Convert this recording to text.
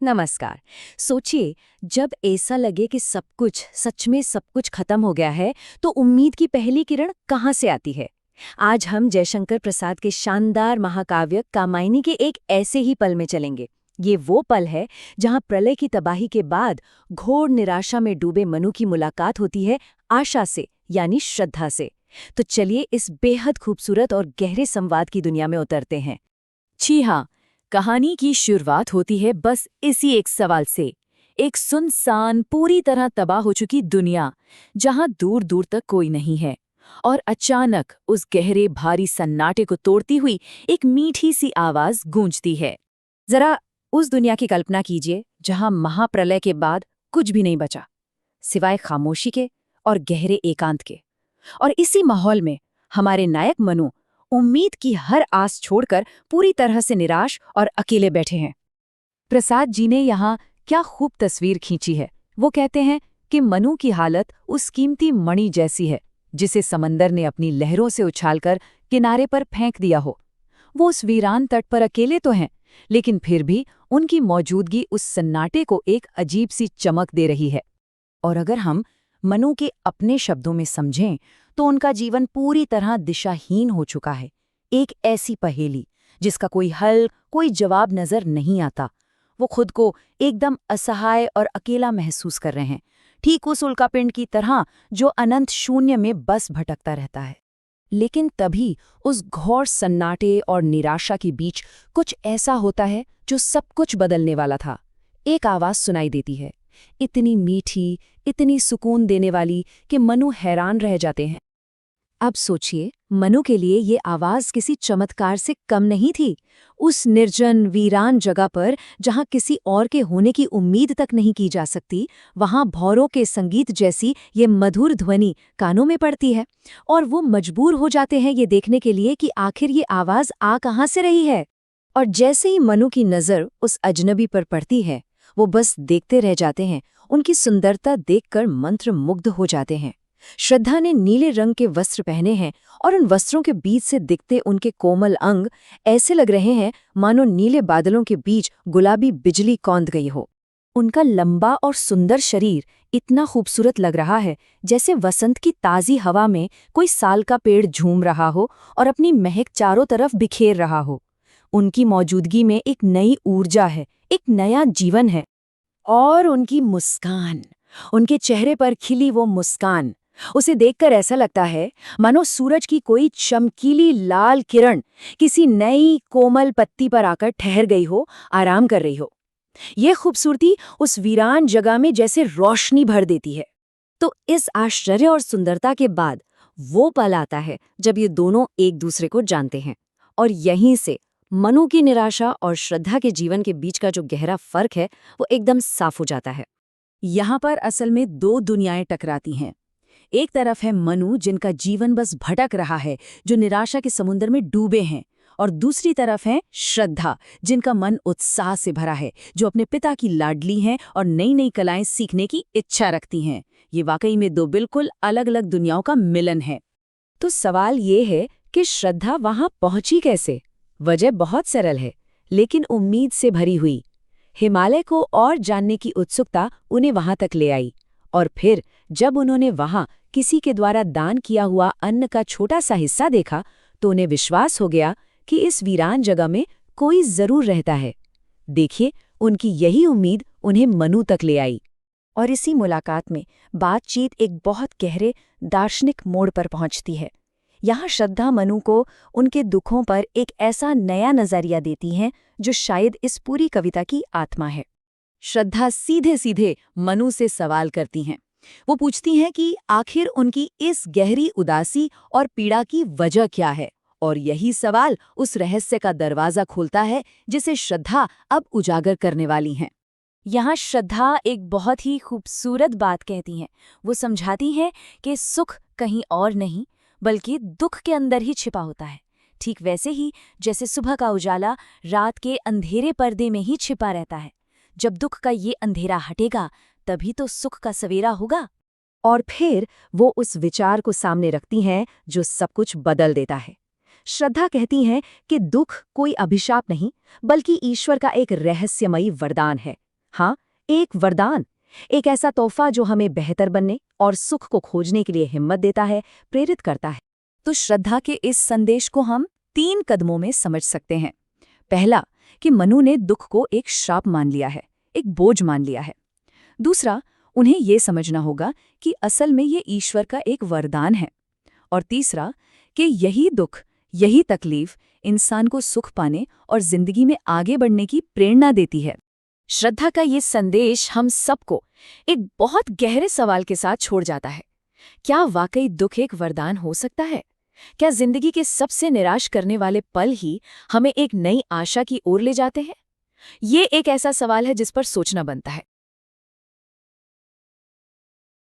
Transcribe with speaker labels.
Speaker 1: नमस्कार। सोचिए, जब ऐसा लगे कि सब कुछ सच में सब कुछ खत्म हो गया है, तो उम्मीद की पहली किरण कहाँ से आती है? आज हम जयशंकर प्रसाद के शानदार महाकाव्य कामायनी के एक ऐसे ही पल में चलेंगे। ये वो पल है जहाँ प्रलय की तबाही के बाद घोर निराशा में डूबे मनु की मुलाकात होती है आशा से, यानी श्रद्धा से। तो चलिए इस बेहद खूबसूरत और गहरे संवाद की दुनिया में उतरते हैं।
Speaker 2: जी हाँ, कहानी की शुरुआत होती है बस इसी एक सवाल से। एक सुनसान, पूरी तरह तबाह हो चुकी दुनिया, जहां दूर दूर तक कोई नहीं है। और अचानक उस गहरे भारी सन्नाटे को तोड़ती हुई एक मीठी सी आवाज गूंजती है।
Speaker 1: जरा उस दुनिया की कल्पना कीजिए जहां महाप्रलय के बाद कुछ भी नहीं बचा, सिवाय खामोशी के और गहरे एकांत के। और इसी माहौल में हमारे नायक मनु उम्मीद की हर आस छोड़कर पूरी तरह से निराश और अकेले बैठे हैं। प्रसाद जी ने यहाँ क्या खूब तस्वीर खींची है। वो कहते हैं कि मनु की हालत उस कीमती मणि जैसी है जिसे समंदर ने अपनी लहरों से उछालकर किनारे पर फेंक दिया हो। वो उस वीरान तट पर अकेले तो हैं, लेकिन फिर भी उनकी मौजूदगी उस सन्नाटे को एक अजीब सी चमक दे रही है। और अगर हम मनु के अपने शब्दों में समझें तो उनका जीवन पूरी तरह दिशाहीन हो चुका है। एक ऐसी पहेली जिसका कोई हल, कोई जवाब नजर नहीं आता। वो खुद को एकदम असहाय और अकेला महसूस कर रहे हैं, ठीक उस उल्कापिंड की तरह जो अनंत शून्य में बस भटकता रहता है। लेकिन तभी उस घोर सन्नाटे और निराशा के बीच कुछ ऐसा होता है जो सब कुछ बदलने वाला था। एक आवाज सुनाई देती है, इतनी मीठी, इतनी सुकून देने वाली कि मनु हैरान रह जाते हैं। अब सोचिए, मनु के लिए ये आवाज किसी चमत्कार से कम नहीं थी। उस निर्जन, वीरान जगह पर जहां किसी और के होने की उम्मीद तक नहीं की जा सकती, वहां भौरों के संगीत जैसी ये मधुर ध्वनि कानों में पड़ती है। और वो मजबूर हो जाते हैं ये देखने के लिए कि आखिर ये आवाज आ कहाँ से रही है। और जैसे ही मनु की नज़र उस अजनबी पर पड़ती है, वो बस देखते रह जाते हैं। उनकी सुंदरता देखकर मंत्रमुग्ध हो जाते हैं। श्रद्धा ने नीले रंग के वस्त्र पहने हैं और उन वस्त्रों के बीच से दिखते उनके कोमल अंग ऐसे लग रहे हैं मानो नीले बादलों के बीच गुलाबी बिजली कौंध गई हो। उनका लंबा और सुंदर शरीर इतना खूबसूरत लग रहा है जैसे वसंत की ताज़ी हवा में कोई साल का पेड़ झूम रहा हो और अपनी महक चारों तरफ बिखेर रहा हो। उनकी मौजूदगी में एक नई ऊर्जा है, एक नया जीवन है। और उनकी मुस्कान, उनके चेहरे पर खिली वो मुस्कान, उसे देखकर ऐसा लगता है मानो सूरज की कोई चमकीली लाल किरण किसी नई कोमल पत्ती पर आकर ठहर गई हो, आराम कर रही हो। ये खूबसूरती उस वीरान जगह में जैसे रोशनी भर देती है। तो इस आश्चर्य और सुंदरता के बाद वो पल आता है जब ये दोनों एक दूसरे को जानते हैं। और यहीं से मनु की निराशा और श्रद्धा के जीवन के बीच का जो गहरा फर्क है, वो एकदम साफ हो जाता है।
Speaker 2: यहाँ पर असल में दो दुनियाएं टकराती हैं। एक तरफ है मनु, जिनका जीवन बस भटक रहा है, जो निराशा के समुद्र में डूबे हैं। और दूसरी तरफ है श्रद्धा, जिनका मन उत्साह से भरा है, जो अपने पिता की लाडली हैं और नई नई कलाएं सीखने की इच्छा रखती हैं। ये वाकई में दो बिल्कुल अलग अलग दुनियाओं का मिलन है।
Speaker 1: तो सवाल ये है कि श्रद्धा वहां पहुंची कैसे? वजह बहुत सरल है, लेकिन उम्मीद से भरी हुई। हिमालय को और जानने की उत्सुकता उन्हें वहां तक ले आई। और फिर जब उन्होंने वहां किसी के द्वारा दान किया हुआ अन्न का छोटा सा हिस्सा देखा, तो उन्हें विश्वास हो गया कि इस वीरान जगह में कोई जरूर रहता है। देखिए, उनकी यही उम्मीद उन्हें मनु तक ले आई। और इसी मुलाकात में बातचीत एक बहुत गहरे दार्शनिक मोड़ पर पहुंचती है। यहाँ श्रद्धा मनु को उनके दुखों पर एक ऐसा नया नजरिया देती हैं जो शायद इस पूरी कविता की आत्मा है।
Speaker 2: श्रद्धा सीधे सीधे मनु से सवाल करती हैं। वो पूछती हैं कि आखिर उनकी इस गहरी उदासी और पीड़ा की वजह क्या है। और यही सवाल उस रहस्य का दरवाजा खोलता है जिसे श्रद्धा अब उजागर करने वाली हैं।
Speaker 3: यहाँ श्रद्धा एक बहुत ही खूबसूरत बात कहती हैं। वो समझाती हैं कि सुख कहीं और नहीं बल्कि दुख के अंदर ही छिपा होता है। ठीक वैसे ही जैसे सुबह का उजाला रात के अंधेरे पर्दे में ही छिपा रहता है। जब दुख का ये अंधेरा हटेगा तभी तो सुख का सवेरा होगा।
Speaker 1: और फिर वो उस विचार को सामने रखती हैं जो सब कुछ बदल देता है। श्रद्धा कहती हैं कि दुख कोई अभिशाप नहीं, बल्कि ईश्वर का एक रहस्यमयी वरदान है। हाँ, एक वरदान, एक ऐसा तोहफा जो हमें बेहतर बनने और सुख को खोजने के लिए हिम्मत देता है, प्रेरित करता है।
Speaker 3: तो श्रद्धा के इस संदेश को हम 3 कदमों में समझ सकते हैं। पहला, कि मनु ने दुख को एक श्राप मान लिया है, एक बोझ मान लिया है। दूसरा, उन्हें ये समझना होगा कि असल में ये ईश्वर का एक वरदान है। और तीसरा, कि यही दुख, यही तकलीफ इंसान को सुख पाने और जिंदगी में आगे बढ़ने की प्रेरणा देती है। श्रद्धा का ये संदेश हम सबको एक बहुत गहरे सवाल के साथ छोड़ जाता है। क्या वाकई दुख एक वरदान हो सकता है? क्या जिंदगी के सबसे निराश करने वाले पल ही हमें एक नई आशा की ओर ले जाते हैं? ये एक ऐसा सवाल है जिस पर सोचना बनता है।